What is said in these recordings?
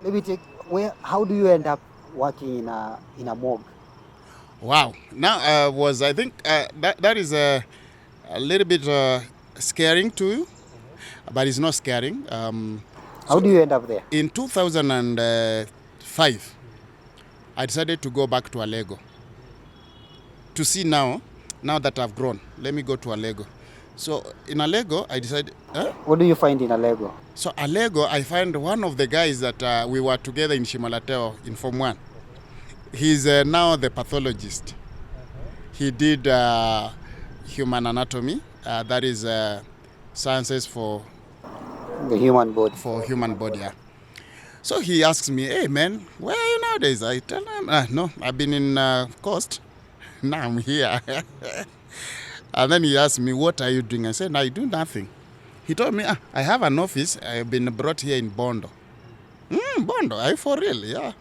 Let me take, how do you end up working in a morgue? Wow. Now, I think that is a little bit scaring to you, but it's not scaring. How do you end up there? In 2005, I decided to go back to Alego to see now that I've grown. Let me go to Alego. So in Alego, I decided. What do you find in Alego? So Alego, I find one of the guys that we were together in Shimalateo in Form 1. He's now the pathologist. He did human anatomy. That is sciences for the human body. For human body, yeah. So he asks me, "Hey man, where are you nowadays?" I tell him, "No, I've been in Coast. Now I'm here." And then he asked me, "What are you doing?" I said, "I do nothing." He told me, "I have an office. I've been brought here in Bondo." Bondo? Are you for real? Yeah.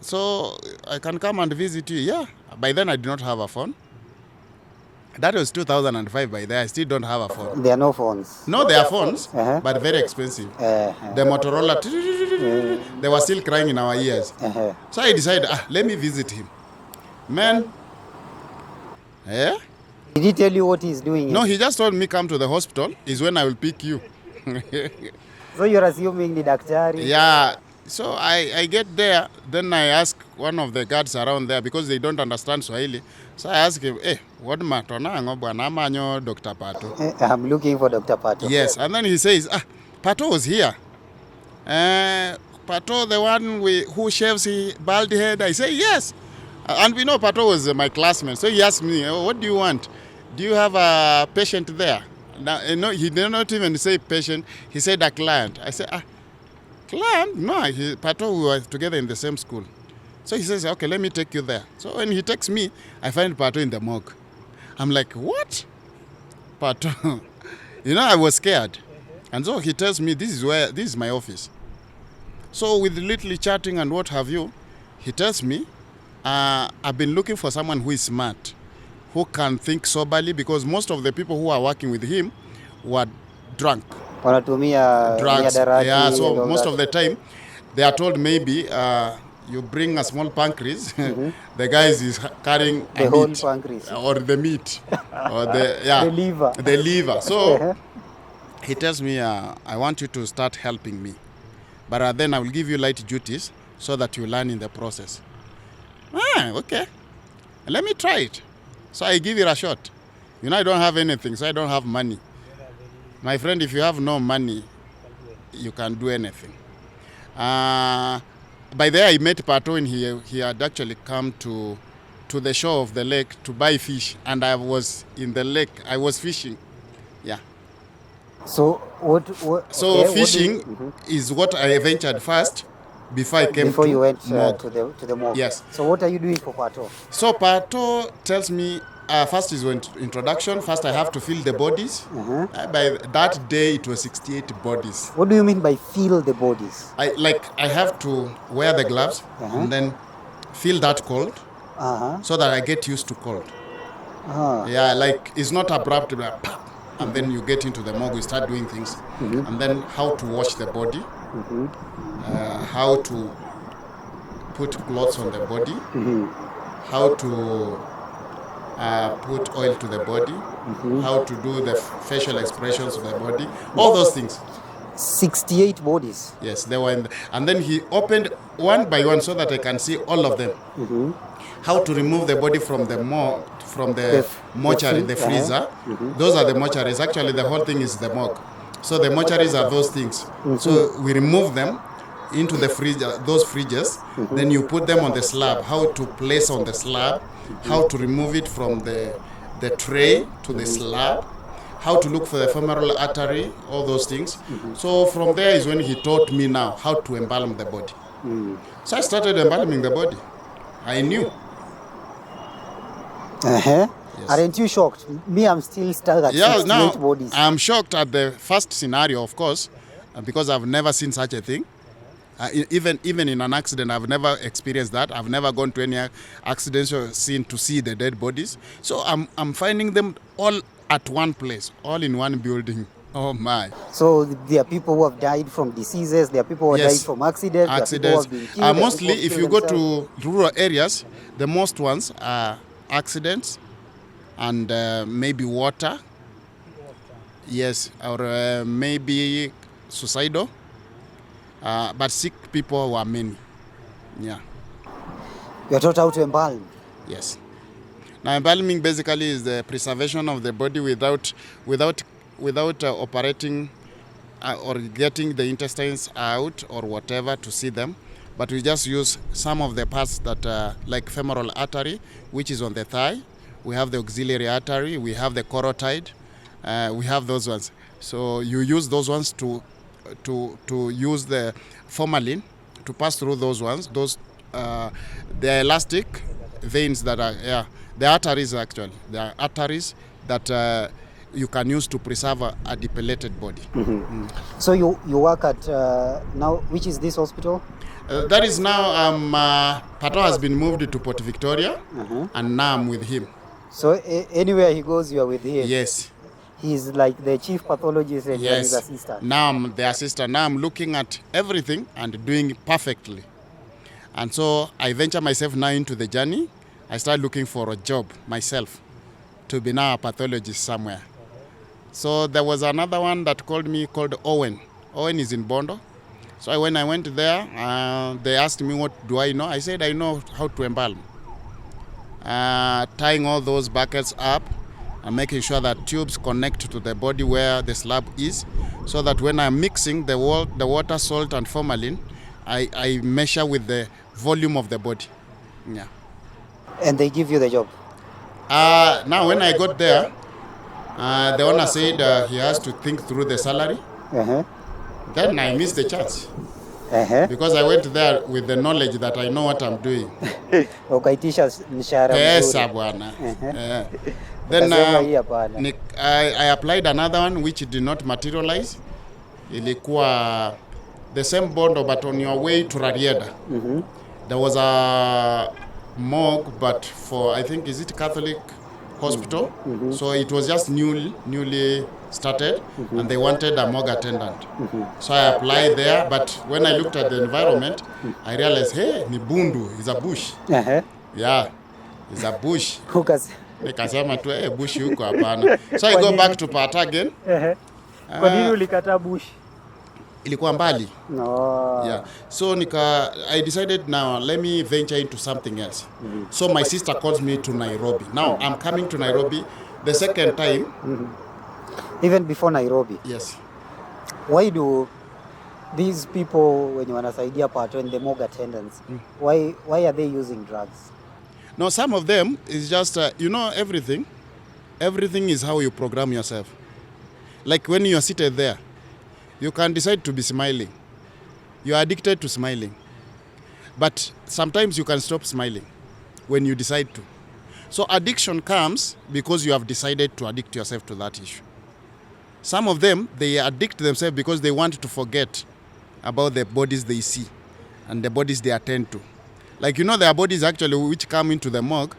So I can come and visit you? Yeah. By then I did not have a phone. That was 2005. By then I still don't have a phone. There are no phones. No, there are phones, but very expensive. The Motorola, they were still crying in our ears. So I decided, let me visit him. Man, yeah. Did he tell you what he's doing? No, he just told me come to the hospital. Is when I will pick you. So you're assuming the daktari? Yeah. So I get there, then I ask one of the guards around there because they don't understand Swahili. So I ask him, what matona bwana Dr. Pato? I'm looking for Dr. Pato. Yes, and then he says, Pato was here. Pato, the one who shaves his bald head. I say, yes. And we know Pato was my classmate. So he asked me, what do you want? Do you have a patient there? Now, no, he did not even say patient. He said a client. I said, client? No, Pato, we were together in the same school. So he says, okay, let me take you there. So when he takes me, I find Pato in the morgue. I'm like, what? Pato? I was scared. And so he tells me, this is my office. So with little chatting and what have you, he tells me, I've been looking for someone who is smart, who can think soberly, because most of the people who are working with him were drunk. Drugs. Yeah, so most of the time, they are told maybe you bring a small pancreas, the guy is carrying the whole pancreas. Or the meat, or the liver. The liver. So he tells me, I want you to start helping me, but then I will give you light duties so that you learn in the process. Okay. Let me try it. So I give it a shot. I don't have anything, so I don't have money. My friend, if you have no money, you can do anything. By there, I met Pato, and he had actually come to the shore of the lake to buy fish, and I was in the lake. I was fishing. Yeah. So fishing is what I ventured first before I came before to you went morgue. to the morgue. Yes. So what are you doing for Pato? So Pato tells me, first is introduction. First I have to feel the bodies. By that day it was 68 bodies. What do you mean by feel the bodies? I have to wear the gloves and then feel that cold so that I get used to cold. Yeah, like it's not abrupt, and then you get into the morgue, you start doing things, and then how to wash the body, how to put clothes on the body, how to put oil to the body, how to do the facial expressions of the body, all those things. 68 bodies. Yes, they were and then he opened one by one so that I can see all of them. How to remove the body from the mortuary, the freezer. Those are the mortuaries. Actually, the whole thing is the morgue. So the mortuaries are those things. So we remove them into the freezer, those fridges. Then you put them on the slab. How to place on the slab. How to remove it from the tray to the slab. How to look for the femoral artery. All those things. So from there is when he taught me now how to embalm the body. So I started embalming the body. I knew. Yes. Aren't you shocked? Me, I'm still stuck at 68 bodies. I'm shocked at the first scenario, of course, because I've never seen such a thing. Even in an accident, I've never experienced that. I've never gone to any accidental scene to see the dead bodies. So I'm finding them all at one place, all in one building. Oh my. So there are people who have died from diseases, there are people who have died from accidents, there are people who have been killed. Mostly, if you go to rural areas, the most ones are accidents and maybe water. Yes, or maybe suicidal. But sick people were many. Yeah. You are taught how to embalm. Yes. Now, embalming basically is the preservation of the body without operating or getting the intestines out or whatever to see them. But we just use some of the parts that like femoral artery, which is on the thigh. We have the auxiliary artery. We have the carotid. We have those ones. So you use those ones to use the formalin to pass through those ones. Those the elastic veins that are the arteries actually. They are arteries that you can use to preserve a depilated body. Mm-hmm. So you work at now, which is this hospital? That is now Pato has been moved to Port Victoria, and now I'm with him. So anywhere he goes, you are with him? Yes. He's like the chief pathologist and you're his assistant? Now I'm the assistant. Now I'm looking at everything and doing it perfectly. And so I venture myself now into the journey. I start looking for a job myself to be now a pathologist somewhere. So there was another one that called me called Owen. Owen is in Bondo. So when I went there, they asked me what do I know. I said I know how to embalm. Tying all those buckets up and making sure that tubes connect to the body where the slab is, so that when I'm mixing the water, salt and formalin, I measure with the volume of the body. Yeah. And they give you the job? Now when I got there, the owner said he has to think through the salary. Then I missed the chance. Because I went there with the knowledge that I know what I'm doing. Pesa bwana. Then I applied another one which did not materialize. Ilikuwa the same Bondo but on your way to Rarieda. There was a morgue but for, I think, is it Catholic hospital? So it was just newly started and they wanted a morgue attendant. So I applied there, but when I looked at the environment, I realized, hey, ni bundu, it's a bush. Yeah, it's a bush. Nikasema tu, hey, bush huko hapana. So I go back to Pata again. Kwa nini ulikata bush? Ilikuwa mbali. No. Yeah. So I decided now let me venture into something else. So my sister calls me to Nairobi. Now I'm coming to Nairobi the second time. Even before Nairobi? Yes. Why do these people, when you wanasaidia Pato and the morgue attendants, why are they using drugs? No, some of them is just, everything. Everything is how you program yourself. Like when you are seated there, you can decide to be smiling. You are addicted to smiling. But sometimes you can stop smiling when you decide to. So addiction comes because you have decided to addict yourself to that issue. Some of them, they addict themselves because they want to forget about the bodies they see and the bodies they attend to. Like, there are bodies actually which come into the morgue,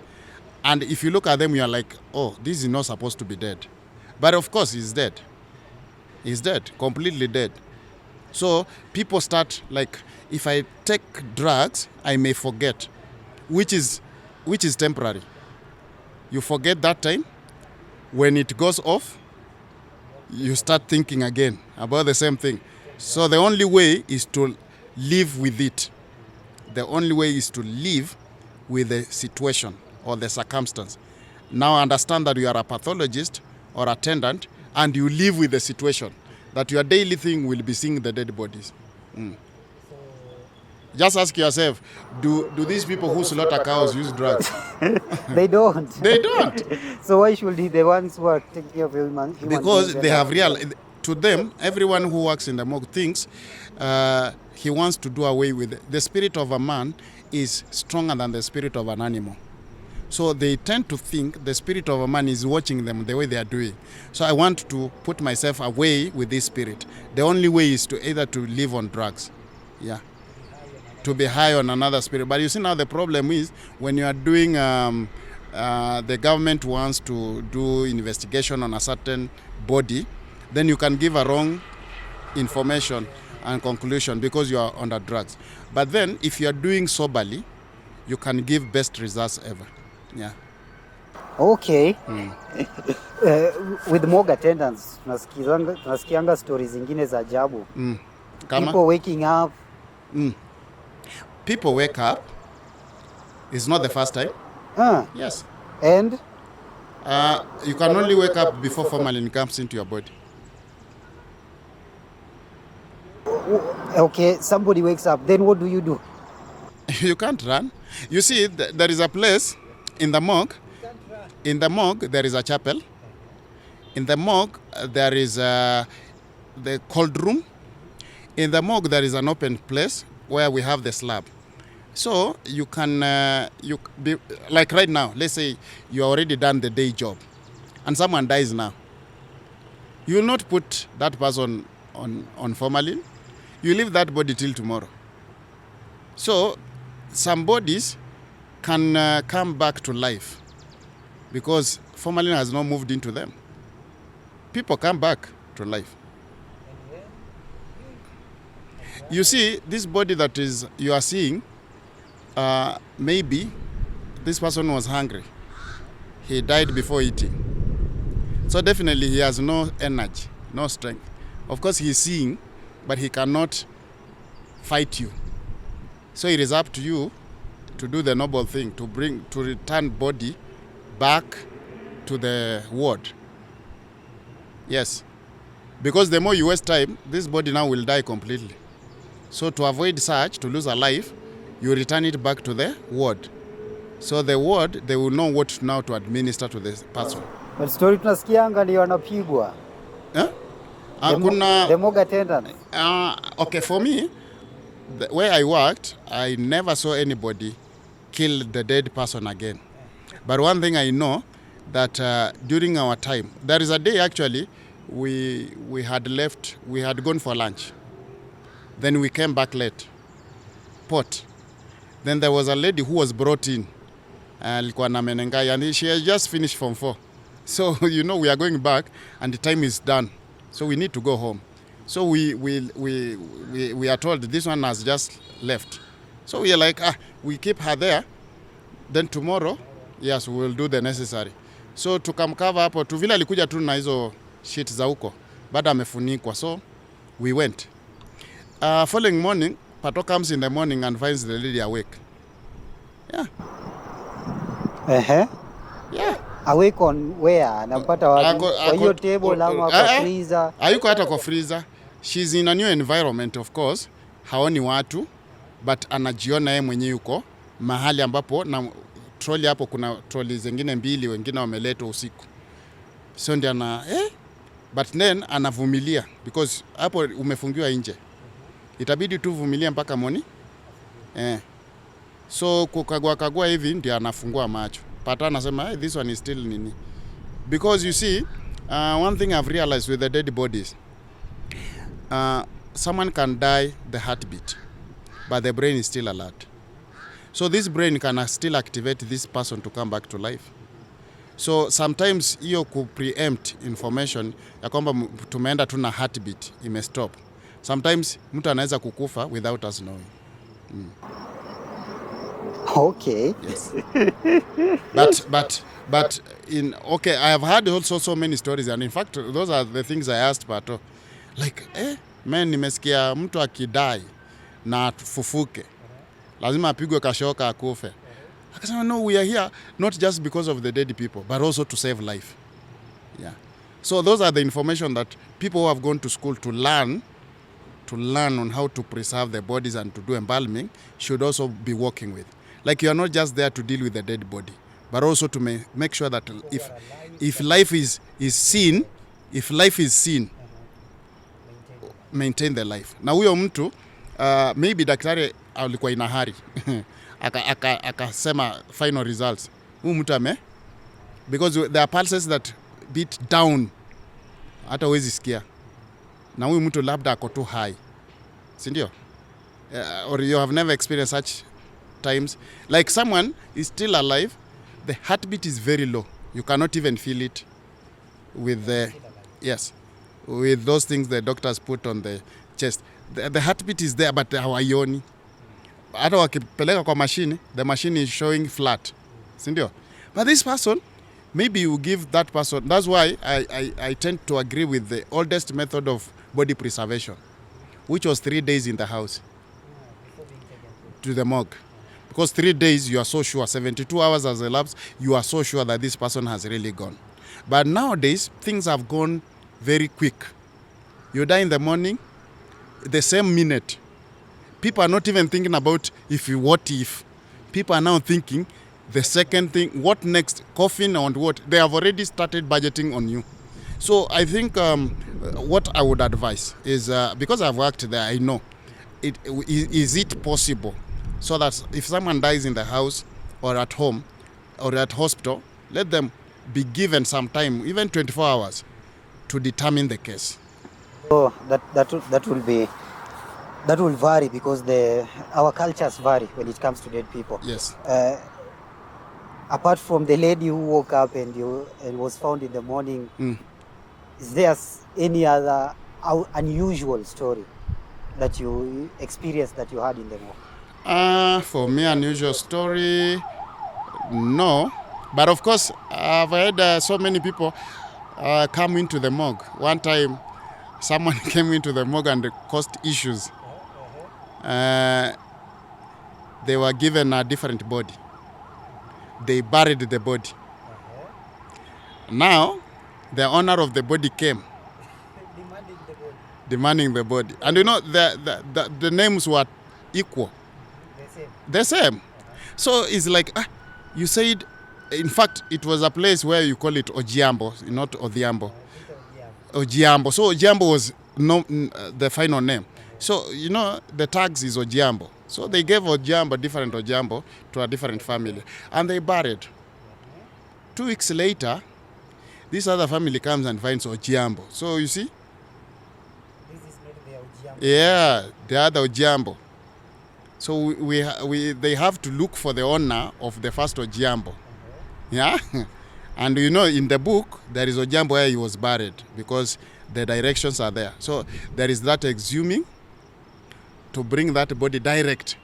and if you look at them, you are like, oh, this is not supposed to be dead. But of course, he's dead. He's dead, completely dead. So people start, like, if I take drugs, I may forget, which is temporary. You forget that time. When it goes off, you start thinking again about the same thing. So the only way is to live with it. The only way is to live with the situation or the circumstance. Now understand that you are a pathologist or attendant and you live with the situation, that your daily thing will be seeing the dead bodies. Just ask yourself, do these people who slaughter cows use drugs? They don't. They don't. So why should the ones who are taking care of human because they have to them, everyone who works in the morgue thinks he wants to do away with it. The spirit of a man is stronger than the spirit of an animal. So they tend to think the spirit of a man is watching them the way they are doing. So I want to put myself away with this spirit. The only way is to either to live on drugs. Yeah. To be high on another spirit. But you see now the problem is when you are doing, the government wants to do investigation on a certain body, then you can give a wrong information and conclusion because you are under drugs. But then if you are doing soberly, you can give best results ever. Yeah. Okay. With morgue attendants tunasikianga stories zingine za ajabu. People waking up. People wake up. It's not the first time. Yes. And you can only wake up before formalin comes into your body. Okay, somebody wakes up, then what do you do? You can't run. You see, there is a place in the morgue. In the morgue, there is a chapel. In the morgue, there is the cold room. In the morgue, there is an open place where we have the slab. So you can, like right now, let's say you already done the day job and someone dies now. You will not put that person on formalin. You leave that body till tomorrow. So some bodies can come back to life because formalin has not moved into them. People come back to life. You see, this body that is you are seeing, maybe this person was hungry. He died before eating. So definitely he has no energy, no strength. Of course he's seeing, but he cannot fight you. So it is up to you to do the noble thing, to return body back to the ward. Yes. Because the more you waste time, this body now will die completely. So to avoid such, to lose a life, you return it back to the ward. So the ward, they will know what now to administer to the person. But story tunasikianga ni wanapigwa. The morgue attendants. Okay, for me, where I worked, I never saw anybody kill the dead person again. But one thing I know, that during our time, there is a day actually, we had left, we had gone for lunch. Then we came back late. Pot. Then there was a lady who was brought in. Alikuwa na menengai, and she had just finished Form 4. So, we are going back and the time is done. So we need to go home. So we are told this one has just left. So we are like, we keep her there. Then tomorrow, yes, we will do the necessary. So tukamkava hapo tu vile alikuja tu na hizo shit za huko. Baada amefunikwa. So we went. Following morning, Pato comes in the morning and finds the lady awake. Yeah. Yeah. Awake on where? Anampata wapi? Kwa hiyo table ama kwa freezer? Hayuko hata kwa freezer. She's in a new environment, of course. Haoni watu, but anajiona yeye mwenyewe yuko mahali ambapo na trolley hapo kuna trolley zingine mbili, wengine wameletwa usiku. So ndio but then anavumilia because hapo umefungiwa nje. Itabidi tu vumilia mpaka moni. So kukagua hivi ndio anafungua macho. Pata anasema, hey, this one is still nini. Because you see, one thing I've realized with the dead bodies, someone can die the heartbeat, but the brain is still alert. So this brain can still activate this person to come back to life. So sometimes hiyo preempt information ya kwamba tumeenda tu na heartbeat imestop. Sometimes mtu anaweza kukufa without us knowing. Okay. Yes. but I have heard also so many stories, and in fact those are the things I asked Pato. Like, nimesikia mtu akidai na afufuke. Lazima apigwe kashoka akufe. Akasema, no, we are here not just because of the dead people, but also to save life. Yeah. So those are the information that people who have gone to school to learn on how to preserve the bodies and to do embalming should also be working with. Like, you are not just there to deal with the dead body, but also to make sure that if life is seen, maintain the life. Na huyo mtu maybe daktari alikuwa ina hurry akasema final results. Huyo mtu because there are pulses that beat down hata huwezi sikia. Na huyo mtu labda ako too high. Si ndio? Or you have never experienced such times. Like someone is still alive, the heartbeat is very low. You cannot even feel it with the with those things the doctors put on the chest. The heartbeat is there, but hawaioni. Hata wakipeleka kwa machine, the machine is showing flat. Sindio? But this person, maybe you give that person. That's why I tend to agree with the oldest method of body preservation, which was 3 days in the house to the morgue. Because 3 days, you are so sure, 72 hours has elapsed, you are so sure that this person has really gone. But nowadays, things have gone very quick. You die in the morning, the same minute. People are not even thinking about what if. People are now thinking the second thing, what next, coffin and what. They have already started budgeting on you. So I think what I would advise is, because I've worked there, I know, is it possible so that if someone dies in the house or at home or at hospital, let them be given some time, even 24 hours, to determine the case. So that will vary because our cultures vary when it comes to dead people. Yes. Apart from the lady who woke up and was found in the morning, is there any other unusual story that you experienced that you had in the morgue? For me, unusual story, no. But of course, I've heard so many people come into the morgue. One time, someone came into the morgue and caused issues. They were given a different body. They buried the body. Now, the owner of the body came. Demanding the body. And you know, the names were equal. The same. So it's like, you said, in fact, it was a place where you call it Ojiambo, not Odhiambo. Ojiambo. So Ojiambo was the final name. So, you know, the tags is Ojiambo. So they gave different Ojiambo, to a different family. And they buried. 2 weeks later, this other family comes and finds Ojiambo. So you see? This is not the Ojiambo. Yeah, the other Ojiambo. So they have to look for the owner of the first Ojiambo. Yeah? And you know, in the book, there is Ojiambo where he was buried because the directions are there. So there is that exhuming to bring that body direct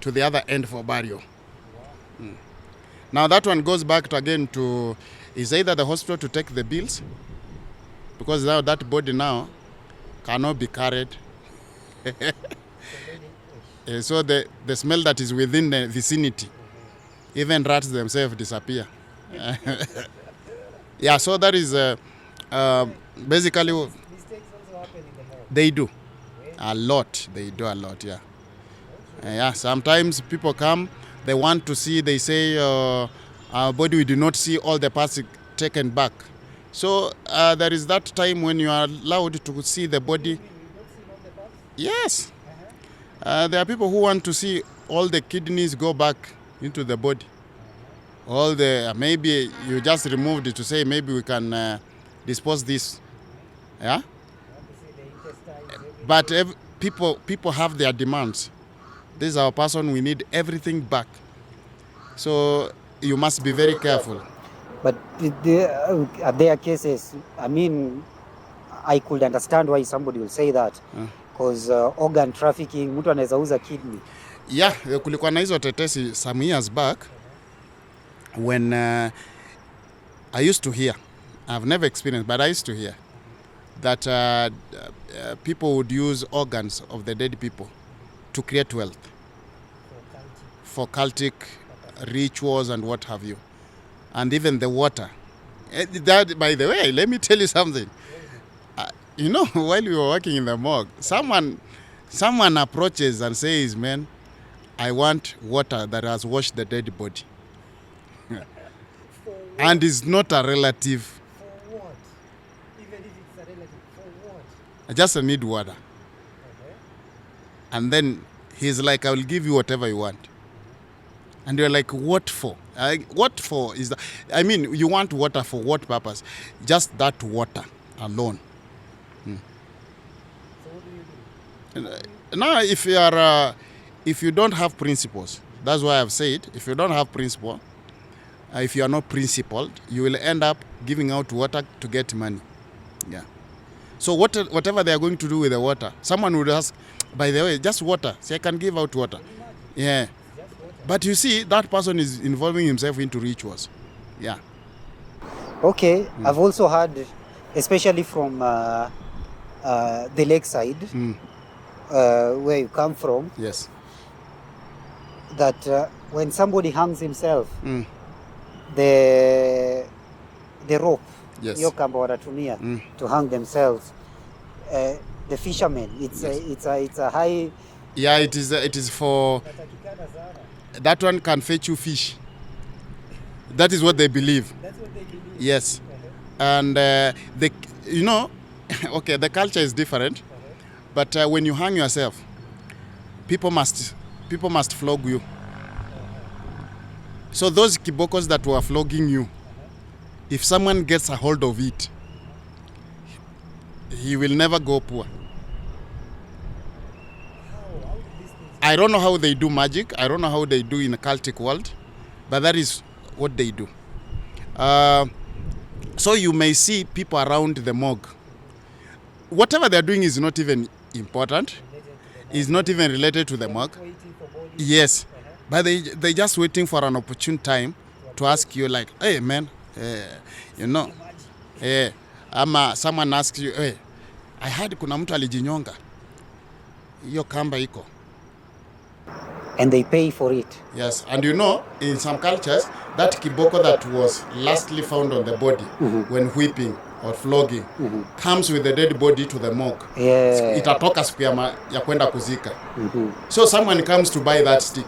to the other end for burial. Now that one goes back to is either the hospital to take the bills, because now that body now cannot be carried. So the smell that is within the vicinity, even rats themselves disappear. Yeah, so that is basically. Mistakes also happen in the morgue. They do. A lot. They do a lot, yeah. Yeah, sometimes people come, they want to see, they say, our body, we do not see all the parts taken back. So there is that time when you are allowed to see the body. Yes. There are people who want to see all the kidneys go back into the body. All the, maybe you just removed it to say maybe we can dispose this. Yeah? But people have their demands. This is our person, we need everything back. So you must be very careful. But are there cases, I mean, I could understand why somebody will say that. Because organ trafficking, mtu anaweza uza kidney. Yeah, kulikuwa na hizo tetesi some years back when I used to hear, I've never experienced, but I used to hear that people would use organs of the dead people to create wealth for cultic rituals and what have you. And even the water. That, by the way, let me tell you something. You know, while we were working in the morgue, someone approaches and says, man, I want water that has washed the dead body. And is not a relative. For what? Even if it's a relative, for what? I just need water. Okay. And then he's like, I will give you whatever you want. And you're like, what for? What for is that? I mean, you want water for what purpose? Just that water alone. So what do you do? Now, if you don't have principles, that's why I've said, if you don't have principle, if you are not principled, you will end up giving out water to get money. Yeah. So whatever they are going to do with the water, someone would ask, by the way, just water. See, I can give out water. Yeah. But you see, that person is involving himself into rituals. Yeah. Okay, I've also heard, especially from the lakeside, where you come from, Yes. that when somebody hangs himself, the rope, Yes. hiyo kamba wanatumia to hang themselves, the fishermen, it's a high. Yeah, it is for that one can fetch you fish. That is what they believe. That's what they believe. Yes. And okay, the culture is different, but when you hang yourself, people must flog you. So those kibokos that were flogging you, if someone gets a hold of it, he will never go poor. I don't know how they do magic. I don't know how they do in a cultic world, but that is what they do. So you may see people around the morgue. Whatever they're doing is not even important. Is not even related to the morgue. Yes, but they just waiting for an opportune time to ask you, like, hey man, ama someone asks you, hey, I heard kuna mtu alijinyonga, hiyo kamba iko. And they pay for it. Yes, and in some cultures, that kiboko that was lastly found on the body when whipping or flogging comes with the dead body to the morgue. Yeah. Itatoka siku ya kwenda kuzika. So someone comes to buy that stick.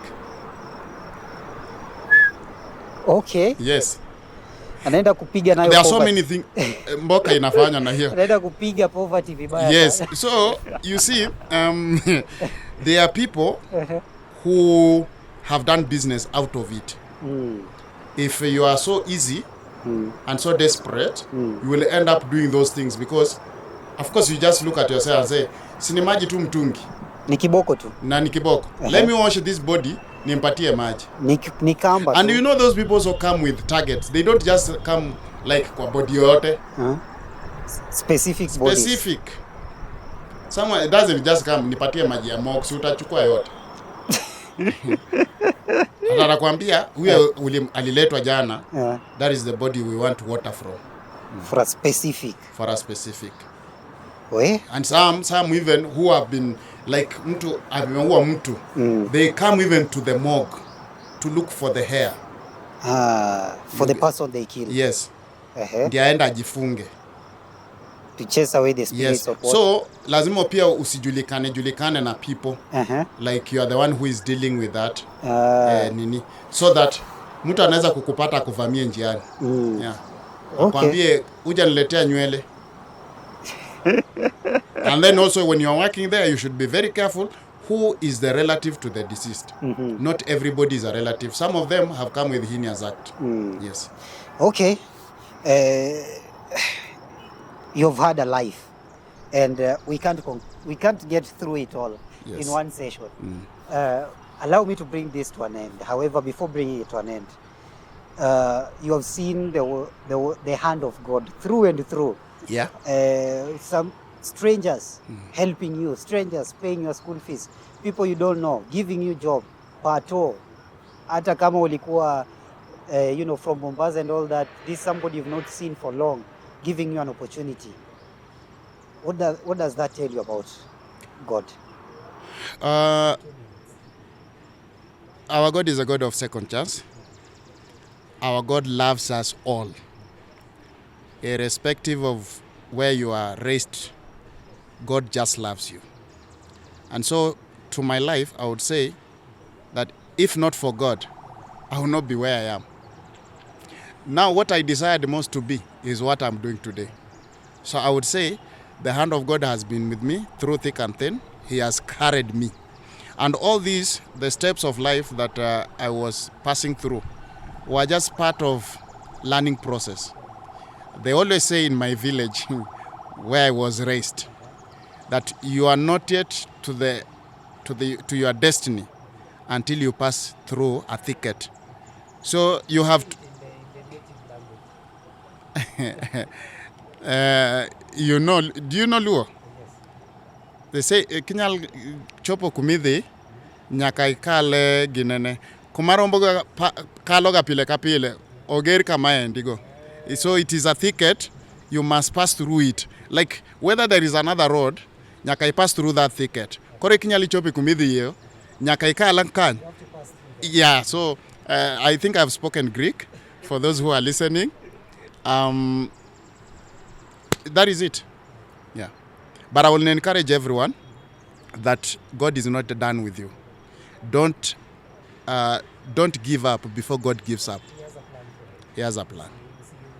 Okay. Yes. Anaenda kupiga nayo. There are so many things mboka inafanya na hiyo. Anaenda kupiga poverty vibaya. Yes. So you see, there are people who have done business out of it. If you are so easy and so desperate, you will end up doing those things because, of course, you just look at yourself and say, sini maji tu mtungi. Ni kiboko tu. Na ni kiboko. Let me wash this body, nimpatie maji. Ni kamba tu. And you know those people also come with targets. They don't just come like kwa body yote. Specific bodies. Specific. Someone, it doesn't just come, nipatie maji ya mox, utachukua yote. Anakuambia huyo aliletwa jana. That is the body we want water from. For a specific. And some even who have been like mtu ameua mtu, they come even to the morgue to look for the hair. For the person they killed. Yes. Ndio aenda ajifunge. To chase away the spirits of what? So lazima pia usijulikane na people. Like you are the one who is dealing with that. So that mtu anaweza kukupata kuvamia njiani. Yeah. Akwambie uja niletea nywele. And then also when you are working there, you should be very careful who is the relative to the deceased. Not everybody is a relative. Some of them have come with heinous act. Yes. Okay. You've had a life, and we can't get through it all in one session. Allow me to bring this to an end. However, before bringing it to an end, you have seen the hand of God through and through. Yeah. Some strangers helping you, strangers paying your school fees, people you don't know, giving you job, pato. Hata kama ulikuwa, from Mombasa and all that, this somebody you've not seen for long, giving you an opportunity. What does that tell you about God? Our God is a God of second chance. Our God loves us all, irrespective of where you are raised. God just loves you. And so to my life, I would say that if not for God, I would not be where I am. Now what I desired most to be is what I'm doing today. So I would say the hand of God has been with me through thick and thin. He has carried me. And all these, the steps of life that I was passing through, were just part of learning process. They always say in my village where I was raised that you are not yet to your destiny until you pass through a thicket. So you have to You know, do you know Luo? They say kinyal chopo kumidhi nyaka ikale ginene kumarombo kalo ga pile ka pile oger kama endigo. So it is a thicket, you must pass through it. Like whether there is another road, nyaka pass through that thicket. Kore kinyali chopi kumidhi yo nyaka ikala kan. Yeah, so I think I've spoken Greek for those who are listening. That is it. Yeah. But I will encourage everyone that God is not done with you. Don't give up before God gives up. He has a plan.